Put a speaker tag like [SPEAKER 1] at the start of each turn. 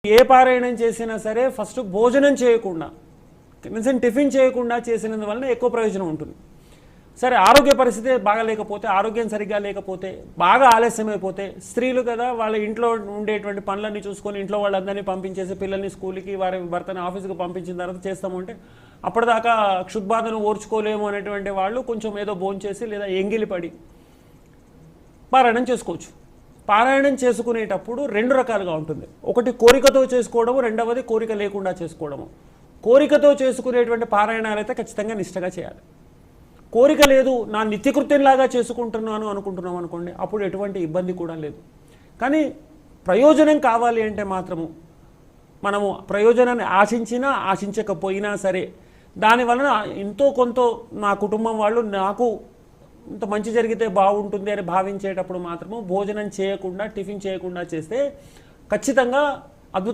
[SPEAKER 1] ఏ పారాయణం చేసినా సరే ఫస్ట్ భోజనం చేయకుండా కనీసం టిఫిన్ చేయకుండా చేసినందువలన ఎక్కువ ప్రయోజనం ఉంటుంది. సరే ఆరోగ్య పరిస్థితి బాగాలేకపోతే, ఆరోగ్యం సరిగ్గా లేకపోతే, బాగా ఆలస్యమైపోతే, స్త్రీలు కదా వాళ్ళ ఇంట్లో ఉండేటువంటి పనులన్నీ చూసుకొని ఇంట్లో వాళ్ళందరినీ పంపించేసి పిల్లల్ని స్కూల్కి వారి భర్తని ఆఫీస్కి పంపించిన తర్వాత చేస్తామంటే అప్పటిదాకా క్షుద్బాధను ఓర్చుకోలేము అనేటువంటి వాళ్ళు కొంచెం ఏదో భోంచేసి లేదా ఎంగిలిపడి పారాయణం చేసుకోవచ్చు. పారాయణం చేసుకునేటప్పుడు రెండు రకాలుగా ఉంటుంది. ఒకటి కోరికతో చేసుకోవడము, రెండవది కోరిక లేకుండా చేసుకోవడము. కోరికతో చేసుకునేటువంటి పారాయణాలు అయితే ఖచ్చితంగా నిష్టగా చేయాలి. కోరిక లేదు, నా నిత్యకృత్యంలాగా చేసుకుంటున్నాను అనుకుంటున్నాం అనుకోండి, అప్పుడు ఎటువంటి ఇబ్బంది కూడా లేదు. కానీ ప్రయోజనం కావాలి అంటే మాత్రము మనము ప్రయోజనాన్ని ఆశించినా ఆశించకపోయినా సరే దానివలన ఎంతో కొంత నా కుటుంబం వాళ్ళు నాకు ఇంత మంచి జరిగితే బాగుంటుంది అని భావించేటప్పుడు మాత్రము భోజనం చేయకుండా టిఫిన్ చేయకుండా చేస్తే ఖచ్చితంగా అద్భుత